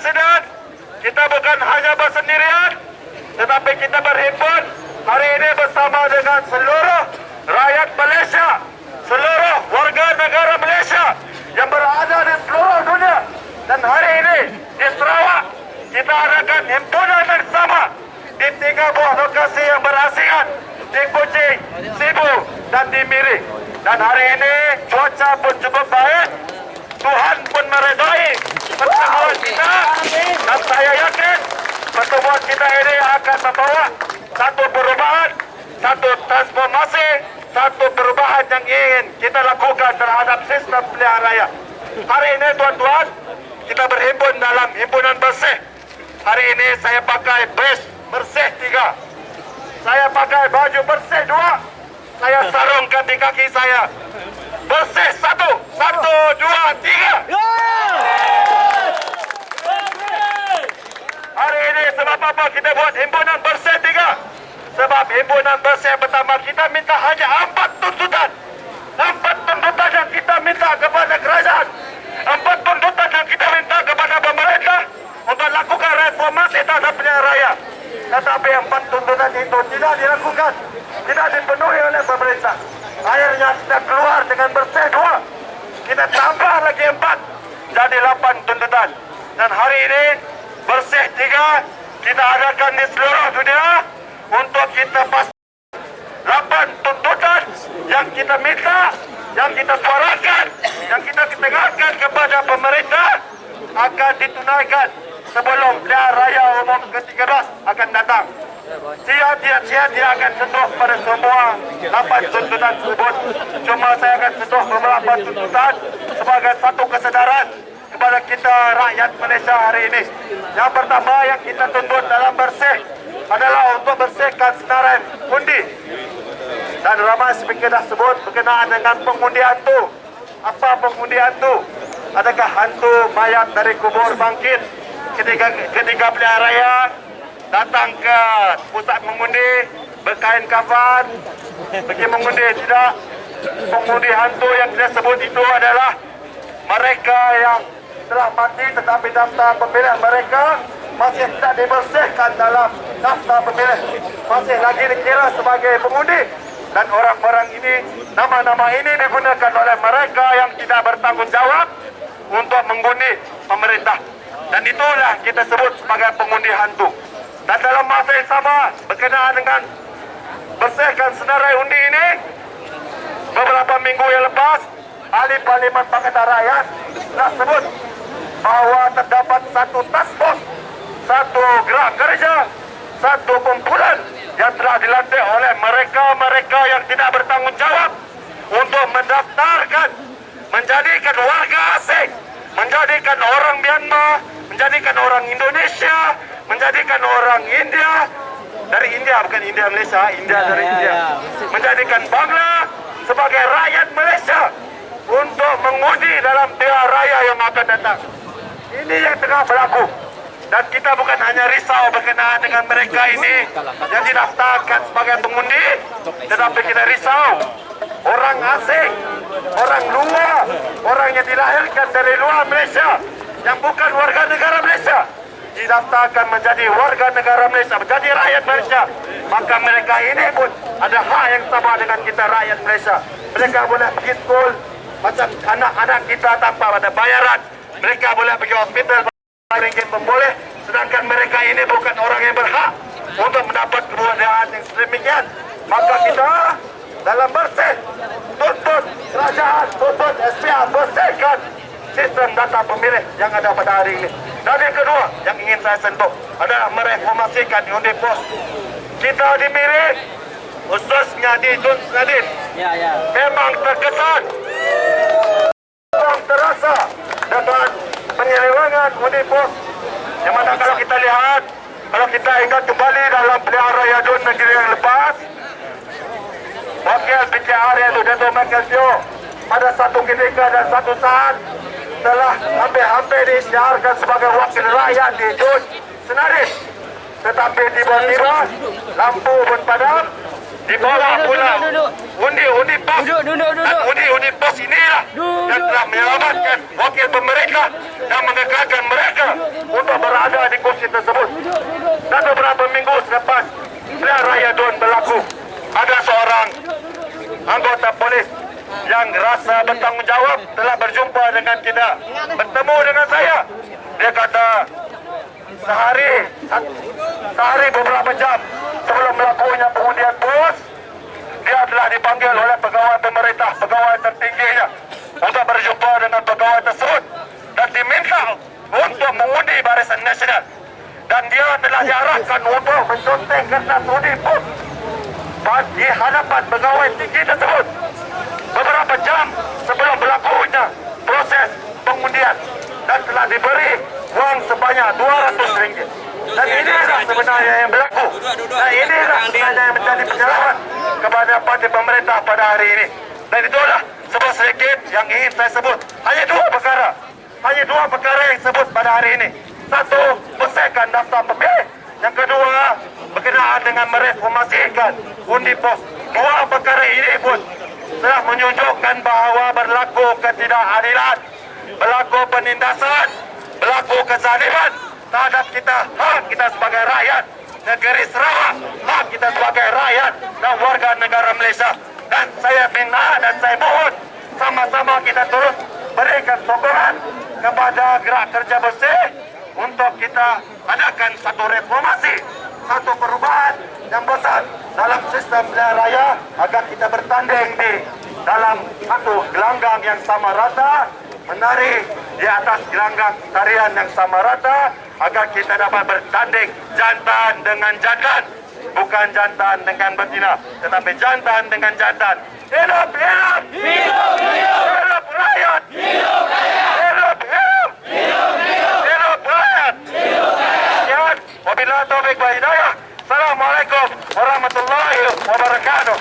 Presiden, kita bukan hanya bersendirian, tetapi kita berhimpun hari ini bersama dengan seluruh rakyat Malaysia, seluruh warga negara Malaysia yang berada di seluruh dunia. Dan hari ini di Sarawak, kita adakan himpunan yang sama di 3 buah lokasi yang berasingan, di Kuching, Sibu dan di Miri. Dan hari ini cuaca pun cukup baik, Tuhan pun meredai pertemuan kita, dan saya yakin pertemuan kita ini akan membawa satu perubahan, satu transformasi, satu perubahan yang ingin kita lakukan terhadap sistem pilihan raya. Hari ini tuan-tuan, kita berhimpun dalam himpunan bersih. Hari ini saya pakai bes bersih 3, saya pakai baju bersih 2, saya sarungkan di kaki saya bersih 1, 2, 3. Hari ini sebab apa kita buat himpunan bersih 3? Sebab himpunan bersih pertama kita minta hanya 4 tuntutan. 4 tuntutan yang kita minta kepada kerajaan, 4 tuntutan yang kita minta kepada pemerintah untuk lakukan reformasi terhadap pilihan raya. Tetapi 4 tuntutan itu tidak dilakukan, tidak dipenuhi oleh pemerintah. Akhirnya kita keluar dengan bersih 2, kita tambah lagi 4, jadi 8 tuntutan. Dan hari ini bersih 3 kita adakan di seluruh dunia untuk kita pastikan 8 tuntutan yang kita minta, yang kita suarakan, yang kita tegakkan kepada pemerintah akan ditunaikan sebelum pilihan raya umum ke-13 akan datang. Dia akan sentuh pada semua 8 tuntutan tersebut. Cuma saya akan sentuh beberapa tuntutan sebagai satu kesedaran kepada kita rakyat Malaysia hari ini. Yang pertama yang kita tuntut dalam bersih adalah untuk bersihkan senarai undi. Dan ramai speaker dah sebut berkenaan dengan pengundi hantu. Apa pengundi hantu? Adakah hantu mayat dari kubur bangkit ketika pilihan raya datang ke pusat mengundi berkain kafan pergi mengundi? Tidak. Pengundi hantu yang kita sebut itu adalah mereka yang telah mati tetapi daftar pemilih mereka masih tidak dibersihkan dalam daftar pemilih, masih lagi dikira sebagai pengundi. Dan orang-orang ini, nama-nama ini digunakan oleh mereka yang tidak bertanggung jawab untuk mengundi pemerintah. Dan itulah kita sebut sebagai pengundi hantu. Dan dalam masa yang sama berkenaan dengan bersihkan senarai undi ini, beberapa minggu yang lepas ahli Parlimen Pakatan Rakyat telah sebut bahawa terdapat satu task force, satu gerak kerja, satu kumpulan yang telah dilantik oleh mereka-mereka yang tidak bertanggung jawab untuk mendaftarkan, menjadikan warga asing, menjadikan orang Myanmar, menjadikan orang Indonesia, menjadikan orang India, dari India, bukan India Malaysia, India dari India, menjadikan Bangla sebagai rakyat Malaysia untuk mengundi dalam pilihan raya yang akan datang. Ini yang tengah berlaku. Dan kita bukan hanya risau berkenaan dengan mereka ini yang didaftarkan sebagai pengundi, tetapi kita risau orang asing, orang luar, orang yang dilahirkan dari luar Malaysia, yang bukan warga negara Malaysia, didaftarkan menjadi warga negara Malaysia, menjadi rakyat Malaysia. Maka mereka ini pun ada hak yang sama dengan kita rakyat Malaysia. Mereka boleh pergi sekolah macam anak-anak kita tanpa ada bayaran. Mereka boleh pergi hospital ringgit pun boleh. Sedangkan mereka ini bukan orang yang berhak untuk mendapat kemudahan yang sedemikian. Maka kita dalam bersih tuntut kerajaan, tuntut SPR bersihkan sistem data pemilih yang ada pada hari ini. Dan yang kedua yang ingin saya sentuh adalah mereformasikan undi pos. Kita di Miri, khususnya di Tun Seladin, memang terkesan, memang terasa dengan penyelewengan undi pos. Yang mana kalau kita lihat, kalau kita ingat kembali dalam pilihan raya Dun Negeri yang lepas, wakil PKR yaitu Dato' Michael Teo pada satu ketika dan satu saat telah hampir-hampir disiarkan sebagai wakil rakyat di Dun Seladin. Tetapi tiba-tiba lampu pun padam, dibawa pula undi-undi pos. Dan undi-undi pos inilah yang telah menyelamatkan wakil pemerintah dan mengekalkan mereka untuk yang rasa bertanggungjawab telah berjumpa dengan kita, bertemu dengan saya. Dia kata sehari beberapa jam sebelum melakukannya pengundian bos, dia telah dipanggil oleh pegawai pemerintah, pegawai tertingginya, untuk berjumpa dengan pegawai tersebut dan diminta untuk mengundi Barisan Nasional. Dan dia telah diarahkan untuk menconteng kertas undi pun di hadapan pegawai tinggi tersebut beberapa jam sebelum berlakunya proses pengundian, dan telah diberi wang sebanyak RM200. Dan inilah sebenarnya yang berlaku, dan inilah sebenarnya yang menjadi penyalahan kepada parti pemerintah pada hari ini. Dan itulah sebuah sedikit yang ingin saya sebut. Hanya dua perkara yang disebut pada hari ini. Satu, bersihkan daftar pemilih. Yang kedua, berkenaan dengan mereformasikan undi pos. Dua perkara ini pun telah menunjukkan bahawa berlaku ketidakadilan, berlaku penindasan, berlaku kezaliman terhadap kita, hak kita sebagai rakyat negeri Sarawak, hak kita sebagai rakyat dan warga negara Malaysia. Dan saya minta dan saya mohon sama-sama kita terus berikan sokongan kepada gerak kerja bersih untuk kita adakan satu reformasi, satu perubahan yang besar dalam sistem pilihan raya agar kita bertanding di dalam satu gelanggang yang sama rata, menari di atas gelanggang tarian yang sama rata, agar kita dapat bertanding jantan dengan jantan, bukan jantan dengan betina, tetapi jantan dengan jantan. Hidup, hidup! Hidup, hidup! Hidup rakyat! Hidup rakyat! Hidup, hidup! Hidup, hidup! Hidup rakyat! Hidup rakyat! Wabillahi taufiq wal hidayah. Assalamualaikum warahmatullahi wabarakatuh.